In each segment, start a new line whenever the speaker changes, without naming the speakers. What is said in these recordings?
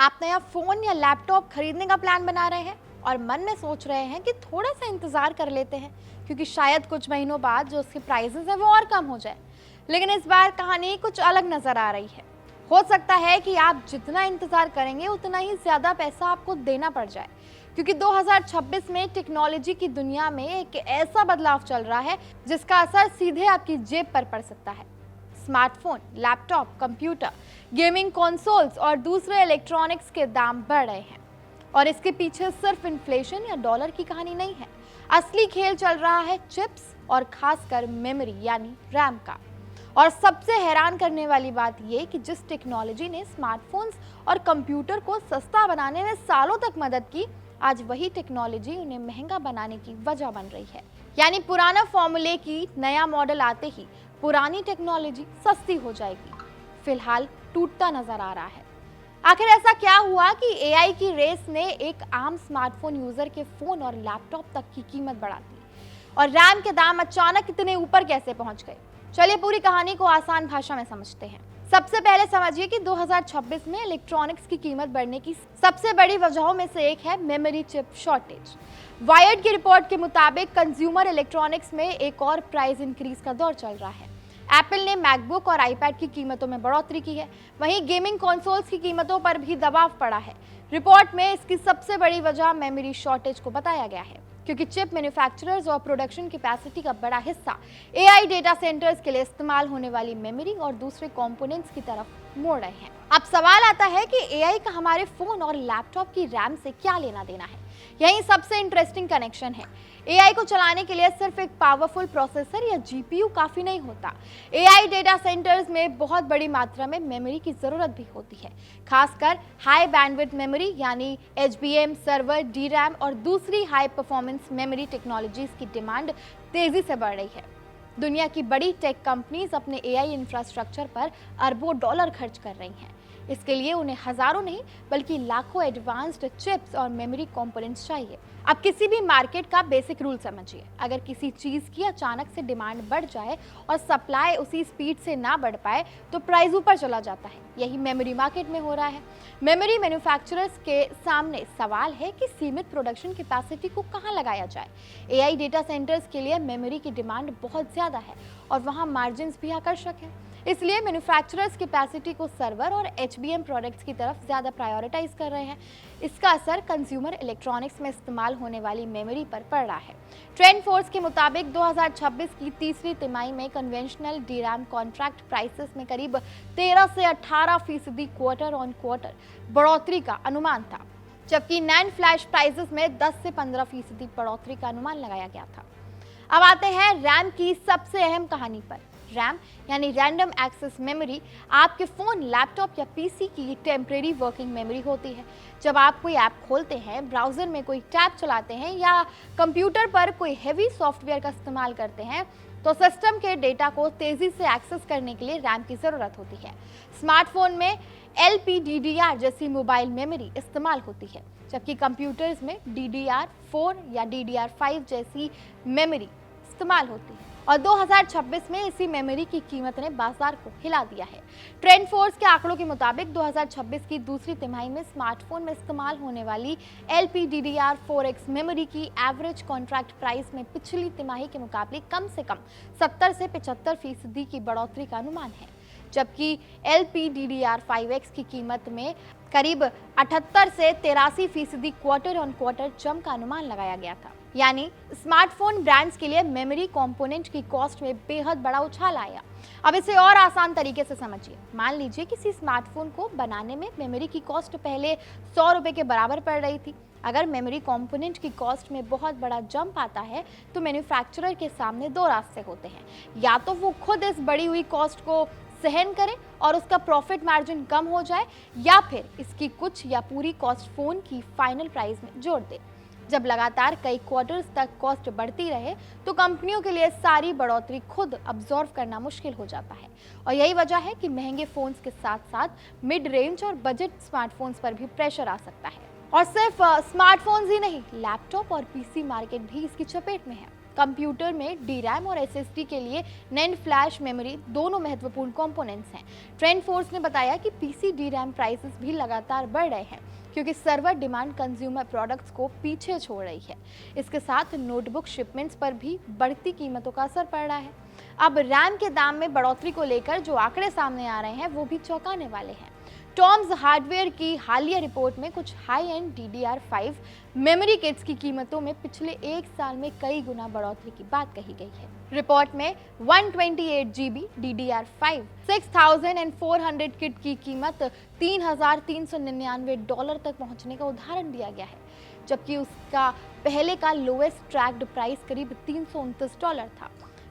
आप नया फोन या लैपटॉप खरीदने का प्लान बना रहे हैं और मन में सोच रहे हैं कि थोड़ा सा इंतजार कर लेते हैं क्योंकि शायद कुछ महीनों बाद जो उसके प्राइसेस है वो और कम हो जाए। लेकिन इस बार कहानी कुछ अलग नजर आ रही है। हो सकता है कि आप जितना इंतजार करेंगे उतना ही ज्यादा पैसा आपको देना पड़ जाए, क्योंकि 2026 में टेक्नोलॉजी की दुनिया में एक ऐसा बदलाव चल रहा है जिसका असर सीधे आपकी जेब पर पड़ सकता है। Smartphone, laptop, computer, gaming consoles और दूसरे इलेक्ट्रॉनिक्स के दाम बढ़ रहे हैं। और इसके पीछे सिर्फ इन्फ्लेशन या डॉलर की कहानी नहीं है। असली खेल चल रहा है चिप्स और खासकर मेमोरी यानी रैम का। और सबसे हैरान करने वाली बात यह कि जिस टेक्नोलॉजी ने स्मार्टफोन्स और कंप्यूटर को सस्ता बनाने में सालों तक मदद की, आज वही टेक्नोलॉजी उन्हें महंगा बनाने की वजह बन रही है। यानी पुराना फॉर्मूले की नया मॉडल आते ही पुरानी टेक्नोलॉजी सस्ती हो जाएगी। फिलहाल टूटता नजर आ रहा है। आखिर ऐसा क्या हुआ कि एआई की रेस ने एक आम स्मार्टफोन यूजर के फोन और लैपटॉप तक की कीमत बढ़ा दी, और रैम के दाम अचानक इतने ऊपर कैसे पहुंच गए? चलिए पूरी कहानी को आसान भाषा में समझते हैं। सबसे पहले समझिए कि 2026 में इलेक्ट्रॉनिक्स की कीमत बढ़ने की सबसे बड़ी वजहों में से एक है मेमोरी चिप शॉर्टेज। वायर्ड की रिपोर्ट के मुताबिक कंज्यूमर इलेक्ट्रॉनिक्स में एक और प्राइस इंक्रीज का दौर चल रहा है। एप्पल ने मैकबुक और आईपैड की कीमतों में बढ़ोतरी की है, वहीं गेमिंग कंसोल्स की कीमतों पर भी दबाव पड़ा है। रिपोर्ट में इसकी सबसे बड़ी वजह मेमोरी शॉर्टेज को बताया गया है, क्योंकि चिप मैन्युफैक्चरर्स और प्रोडक्शन कैपेसिटी का बड़ा हिस्सा एआई डेटा सेंटर्स के लिए इस्तेमाल होने वाली मेमोरी और दूसरे कंपोनेंट्स की तरफ मोड़ रहे हैं। अब सवाल आता है कि एआई का हमारे फोन और लैपटॉप की रैम से क्या लेना देना है? यही सबसे इंटरेस्टिंग कनेक्शन है। एआई को चलाने के लिए सिर्फ एक पावरफुल प्रोसेसर या जीपीयू काफी नहीं होता। एआई डेटा सेंटर्स में बहुत बड़ी मात्रा में मेमोरी की जरूरत भी होती है, खासकर हाई बैंडविड्थ मेमोरी यानी एचबीएम, सर्वर, डीरैम और दूसरी हाई परफॉर्मेंस मेमोरी टेक्नोलॉजीज की डिमांड तेजी से बढ़ रही है। दुनिया की बड़ी टेक कंपनीज अपने एआई इंफ्रास्ट्रक्चर पर अरबों डॉलर खर्च कर रही हैं। इसके लिए उन्हें हजारों नहीं बल्कि लाखों एडवांस्ड चिप्स और मेमोरी कंपोनेंट्स चाहिए। अब किसी भी मार्केट का बेसिक रूल समझिए। अगर किसी चीज की अचानक से डिमांड बढ़ जाए और सप्लाई उसी स्पीड से ना बढ़ पाए तो प्राइस ऊपर चला जाता है। यही मेमोरी मार्केट में हो रहा है। मेमोरी मैन्युफैक्चरर्स के सामने सवाल है कि सीमित प्रोडक्शन कैपेसिटी को कहां लगाया जाए। एआई डेटा सेंटर्स के लिए मेमोरी की डिमांड बहुत ज्यादा है और वहां मार्जिन्स भी आकर्षक है। इसलिए मैन्युफैक्चरर्स कैपेसिटी को सर्वर और एचबीएम प्रोडक्ट्स की तरफ ज़्यादा प्रायोरिटाइज कर रहे हैं। इसका असर कंज्यूमर इलेक्ट्रॉनिक्स में इस्तेमाल होने वाली मेमोरी पर पड़ रहा है। ट्रेंड फोर्स के मुताबिक 2026 की तीसरी तिमाही में कन्वेंशनल डीरैम कॉन्ट्रैक्ट प्राइसेस में करीब 13 से 18% क्वार्टर ऑन क्वार्टर बढ़ोतरी का अनुमान था, जबकि नैंड फ्लैश प्राइसेस में 10 से 15% बढ़ोतरी का अनुमान लगाया गया था। अब आते हैं रैम की सबसे अहम कहानी पर। रैम यानी रैंडम एक्सेस मेमोरी आपके फोन, लैपटॉप या पीसी की टेम्परेरी वर्किंग मेमोरी होती है। जब आप कोई ऐप खोलते हैं, ब्राउजर में कोई टैब चलाते हैं या कंप्यूटर पर कोई हेवी सॉफ्टवेयर का इस्तेमाल करते हैं तो सिस्टम के डेटा को तेजी से एक्सेस करने के लिए रैम की जरूरत होती है। स्मार्टफोन में LPDDR जैसी मोबाइल मेमोरी इस्तेमाल होती है, जबकि कंप्यूटर्स में DDR4 या DDR5 जैसी मेमोरी इस्तेमाल होती है। और 2026 में इसी मेमोरी की कीमत ने बाजार को हिला दिया है। ट्रेंड फोर्स के आंकड़ों के मुताबिक 2026 की दूसरी तिमाही में स्मार्टफोन में इस्तेमाल होने वाली LPDDR4X मेमोरी की एवरेज कॉन्ट्रैक्ट प्राइस में पिछली तिमाही के मुकाबले कम से कम 70 से 75% की बढ़ोतरी का अनुमान है, जबकि LPDDR5X की कीमत में करीब 78 से 83% क्वार्टर ऑन क्वार्टर जंप का अनुमान लगाया गया था। यानी स्मार्टफोन ब्रांड्स के लिए मेमोरी कंपोनेंट की कॉस्ट में बेहद बड़ा उछाल आया। अब इसे और आसान तरीके से समझिए। मान लीजिए किसी स्मार्टफोन को बनाने में मेमोरी की कॉस्ट पहले 100 रुपए के बराबर पड़ रही थी। अगर मेमोरी कंपोनेंट की कॉस्ट में बहुत बड़ा जंप आता है तो मैन्युफैक्चरर के सामने दो रास्ते होते हैं। या तो वो खुद इस बढ़ी हुई कॉस्ट को सहन करे और उसका प्रॉफिट मार्जिन कम हो जाए, या फिर इसकी कुछ या पूरी कॉस्ट फोन की फाइनल प्राइस में जोड़ दे। जब लगातार कई क्वार्टर्स तक कॉस्ट बढ़ती रहे तो कंपनियों के लिए सारी बढ़ोतरी खुद अब्सॉर्ब करना मुश्किल हो जाता है। और यही वजह है कि महंगे फोन्स के साथ साथ मिड रेंज और बजट स्मार्टफोन्स पर भी प्रेशर आ सकता है। और सिर्फ स्मार्टफोन्स ही नहीं, लैपटॉप और पीसी मार्केट भी इसकी चपेट में है। कंप्यूटर में DRAM और SSD के लिए NAND फ्लैश मेमोरी दोनों महत्वपूर्ण कंपोनेंट्स हैं। ट्रेंड फोर्स ने बताया कि PC DRAM प्राइसेस भी लगातार बढ़ रहे हैं क्योंकि सर्वर डिमांड कंज्यूमर प्रोडक्ट्स को पीछे छोड़ रही है। इसके साथ नोटबुक शिपमेंट्स पर भी बढ़ती कीमतों का असर पड़ रहा है। अब रैम के दाम में बढ़ोतरी को लेकर जो आंकड़े सामने आ रहे हैं वो भी चौंकाने वाले हैं। टॉम्स हार्डवेयर की हालिया रिपोर्ट में कुछ high and DDR5 memory kits की कीमतों में पिछले एक साल में कई गुना बढ़ोतरी की बात कही गई है। रिपोर्ट में 128 GB DDR5 6400 किट की कीमत $3,399 तक पहुंचने का उदाहरण दिया गया है, जबकि उसका पहले का लोएस्ट ट्रैक्ड प्राइस करीब $329 था।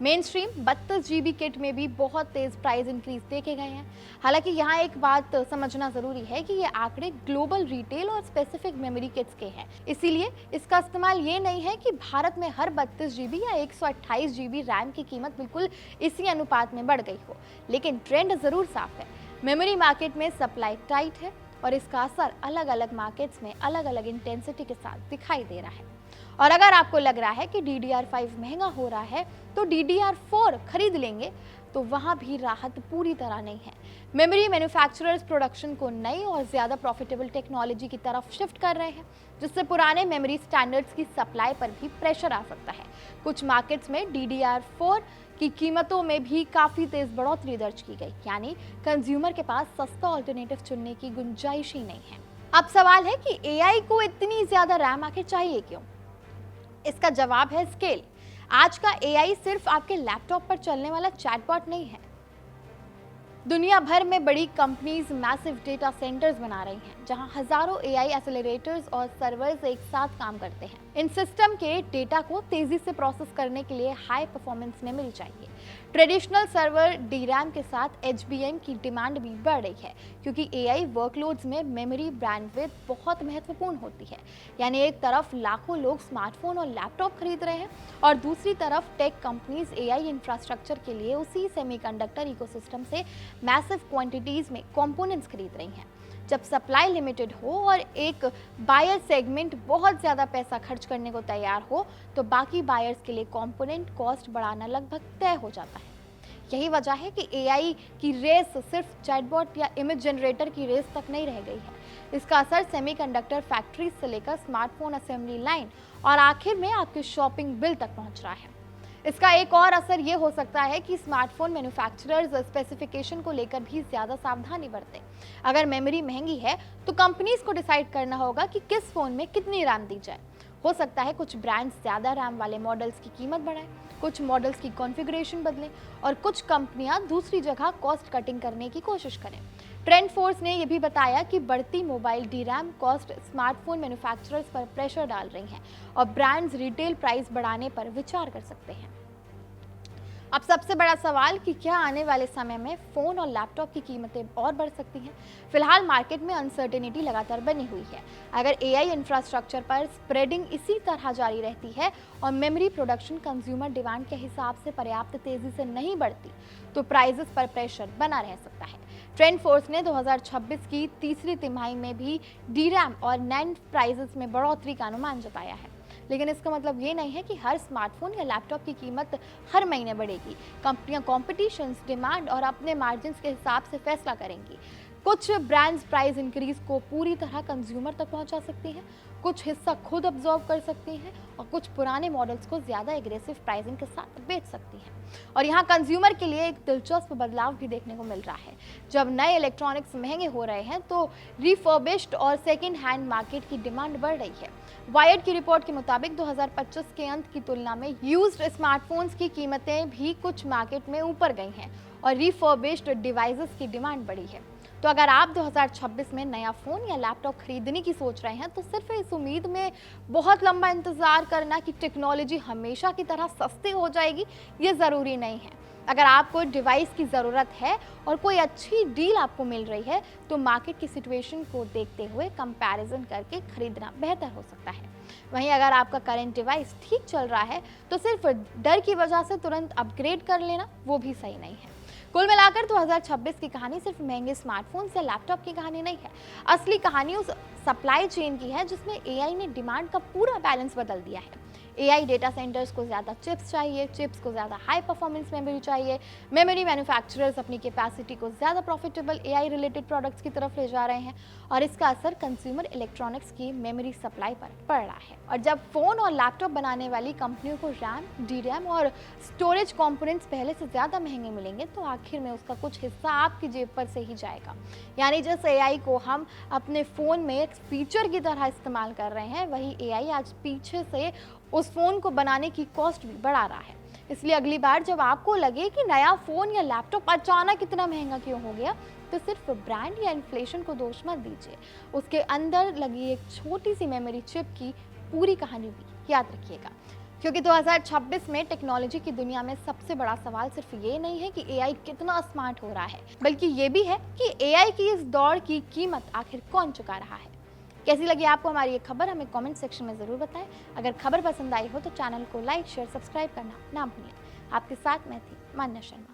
मेन स्ट्रीम 32 GB किट में भी बहुत तेज प्राइस इंक्रीज देखे गए हैं। हालांकि यहाँ एक बात समझना जरूरी है कि ये आंकड़े ग्लोबल रिटेल और स्पेसिफिक मेमोरी किट्स के हैं, इसीलिए इसका इस्तेमाल ये नहीं है कि भारत में हर 32 GB या 128 GB रैम की कीमत बिल्कुल इसी अनुपात में बढ़ गई हो। लेकिन ट्रेंड जरूर साफ है, मेमोरी मार्केट में सप्लाई टाइट है और इसका असर अलग अलग मार्केट्स में अलग अलग इंटेंसिटी के साथ दिखाई दे रहा है। और अगर आपको लग रहा है कि DDR5 महंगा हो रहा है तो DDR4 खरीद लेंगे, तो वहाँ भी राहत पूरी तरह नहीं है। मेमोरी मैन्युफैक्चरर्स प्रोडक्शन को नई और ज़्यादा प्रॉफिटेबल टेक्नोलॉजी की तरफ शिफ्ट कर रहे हैं, जिससे पुराने मेमोरी स्टैंडर्ड्स की सप्लाई पर भी प्रेशर आ सकता है। कुछ मार्केट्स में DDR4 की कीमतों में भी काफ़ी तेज़ बढ़ोतरी दर्ज की गई, यानी कंज्यूमर के पास सस्ता ऑल्टरनेटिव चुनने की गुंजाइश ही नहीं है। अब सवाल है कि AI को इतनी ज़्यादा रैम आखिर चाहिए क्यों? इसका जवाब है स्केल। आज का AI सिर्फ आपके लैपटॉप पर चलने वाला चैटबॉट नहीं है। दुनिया भर में बड़ी कंपनीज मैसिव डेटा सेंटर्स बना रही हैं, जहां हजारों AI एक्सेलरेटर्स और सर्वर्स एक साथ काम करते हैं। इन सिस्टम के डेटा को तेजी से प्रोसेस करने के लिए हाई परफॉर्मेंस मेमोरी चाहिए। ट्रेडिशनल सर्वर DRAM के साथ HBM की डिमांड भी बढ़ रही है, क्योंकि AI वर्कलोड्स में मेमोरी बैंडविड्थ बहुत महत्वपूर्ण होती है। यानी एक तरफ लाखों लोग स्मार्टफोन और लैपटॉप खरीद रहे हैं और दूसरी तरफ टेक कंपनीज AI इंफ्रास्ट्रक्चर के लिए उसी सेमीकंडक्टर इकोसिस्टम से मैसिव क्वांटिटीज में कंपोनेंट्स खरीद रही हैं। जब सप्लाई लिमिटेड हो और एक बायर सेगमेंट बहुत ज़्यादा पैसा खर्च करने को तैयार हो, तो बाकी बायर्स के लिए कंपोनेंट कॉस्ट बढ़ाना लगभग तय हो जाता है। यही वजह है कि AI की रेस सिर्फ चैटबॉट या इमेज जनरेटर की रेस तक नहीं रह गई है। इसका असर सेमीकंडक्टर फैक्ट्रीज से लेकर स्मार्टफोन असेंबली लाइन और आखिर में आपके शॉपिंग बिल तक पहुंच रहा है। इसका एक और असर ये हो सकता है कि स्मार्टफोन मैन्युफैक्चरर्स स्पेसिफिकेशन को लेकर भी ज़्यादा सावधानी बरतें। अगर मेमोरी महंगी है तो कंपनीज को डिसाइड करना होगा कि किस फ़ोन में कितनी रैम दी जाए। हो सकता है कुछ ब्रांड्स ज़्यादा रैम वाले मॉडल्स की कीमत बढ़ाएं, कुछ मॉडल्स की कॉन्फ़िगरेशन बदलें और कुछ कंपनियां दूसरी जगह कॉस्ट कटिंग करने की कोशिश करें। ट्रेंड फोर्स ने यह भी बताया कि बढ़ती mobile DRAM cost smartphone manufacturers पर प्रेशर डाल रही हैं और ब्रांड्स रिटेल प्राइस बढ़ाने पर विचार कर सकते हैं। अब सबसे बड़ा सवाल कि क्या आने वाले समय में फ़ोन और लैपटॉप की कीमतें और बढ़ सकती हैं? फिलहाल मार्केट में अनसर्टेनिटी लगातार बनी हुई है। अगर AI इंफ्रास्ट्रक्चर पर स्प्रेडिंग इसी तरह जारी रहती है और मेमोरी प्रोडक्शन कंज्यूमर डिमांड के हिसाब से पर्याप्त तेज़ी से नहीं बढ़ती, तो प्राइसेस पर प्रेशर बना रह सकता है। ट्रेंड फोर्स ने 2026 की तीसरी तिमाही में भी DRAM और NAND प्राइसेस में बढ़ोतरी का अनुमान जताया है। लेकिन इसका मतलब ये नहीं है कि हर स्मार्टफोन या लैपटॉप की कीमत हर महीने बढ़ेगी। कंपनियां कॉम्पिटिशन्स, डिमांड और अपने मार्जिन्स के हिसाब से फैसला करेंगी। कुछ ब्रांड्स प्राइस इंक्रीज को पूरी तरह कंज्यूमर तक पहुंचा सकती हैं, कुछ हिस्सा खुद अब्जॉर्व कर सकती हैं और कुछ पुराने मॉडल्स को ज़्यादा एग्रेसिव प्राइसिंग के साथ बेच सकती हैं। और यहाँ कंज्यूमर के लिए एक दिलचस्प बदलाव भी देखने को मिल रहा है। जब नए इलेक्ट्रॉनिक्स महंगे हो रहे हैं तो रिफर्बिश्ड और सेकेंड हैंड मार्केट की डिमांड बढ़ रही है। वायर्ड की रिपोर्ट के मुताबिक 2025 के अंत की तुलना में यूज्ड स्मार्टफोन्स की कीमतें भी कुछ मार्केट में ऊपर गई हैं और रिफर्बिश्ड डिवाइसेस की डिमांड बढ़ी है। तो अगर आप 2026 में नया फ़ोन या लैपटॉप खरीदने की सोच रहे हैं तो सिर्फ इस उम्मीद में बहुत लंबा इंतज़ार करना कि टेक्नोलॉजी हमेशा की तरह सस्ती हो जाएगी, ये ज़रूरी नहीं है। अगर आपको डिवाइस की ज़रूरत है और कोई अच्छी डील आपको मिल रही है तो मार्केट की सिचुएशन को देखते हुए कंपैरिजन करके खरीदना बेहतर हो सकता है। वहीं अगर आपका करंट डिवाइस ठीक चल रहा है तो सिर्फ डर की वजह से तुरंत अपग्रेड कर लेना वो भी सही नहीं है। कुल मिलाकर 2026 की कहानी सिर्फ महंगे स्मार्टफोन या लैपटॉप की कहानी नहीं है। असली कहानी उस सप्लाई चेन की है जिसमें AI ने डिमांड का पूरा बैलेंस बदल दिया है। एआई डेटा सेंटर्स को ज़्यादा चिप्स चाहिए, चिप्स को ज़्यादा हाई परफॉर्मेंस मेमोरी चाहिए, मेमोरी मैन्युफैक्चरर्स अपनी कैपेसिटी को ज़्यादा प्रॉफिटेबल एआई रिलेटेड प्रोडक्ट्स की तरफ ले जा रहे हैं और इसका असर कंज्यूमर इलेक्ट्रॉनिक्स की मेमोरी सप्लाई पर पड़ रहा है। और जब फ़ोन और लैपटॉप बनाने वाली कंपनियों को रैम, डीरैम और स्टोरेज कंपोनेंट्स पहले से ज़्यादा महंगे मिलेंगे तो आखिर में उसका कुछ हिस्सा आपकी जेब पर से ही जाएगा। यानी जिस एआई को हम अपने फ़ोन में एक फीचर की तरह इस्तेमाल कर रहे हैं, वही एआई आज पीछे से उस फ़ोन को बनाने की कॉस्ट भी बढ़ा रहा है। इसलिए अगली बार जब आपको लगे कि नया फ़ोन या लैपटॉप अचानक इतना महंगा क्यों हो गया, तो सिर्फ ब्रांड या इन्फ्लेशन को दोष मत दीजिए। उसके अंदर लगी एक छोटी सी मेमोरी चिप की पूरी कहानी भी याद रखिएगा। क्योंकि 2026 में टेक्नोलॉजी की दुनिया में सबसे बड़ा सवाल सिर्फ ये नहीं है कि एआई कितना स्मार्ट हो रहा है, बल्कि ये भी है कि एआई की इस दौड़ की कीमत आखिर कौन चुका रहा है। कैसी लगी आपको हमारी ये खबर, हमें कमेंट सेक्शन में ज़रूर बताएं। अगर खबर पसंद आई हो तो चैनल को लाइक, शेयर, सब्सक्राइब करना ना भूलें। आपके साथ मैं थी मान्या शर्मा।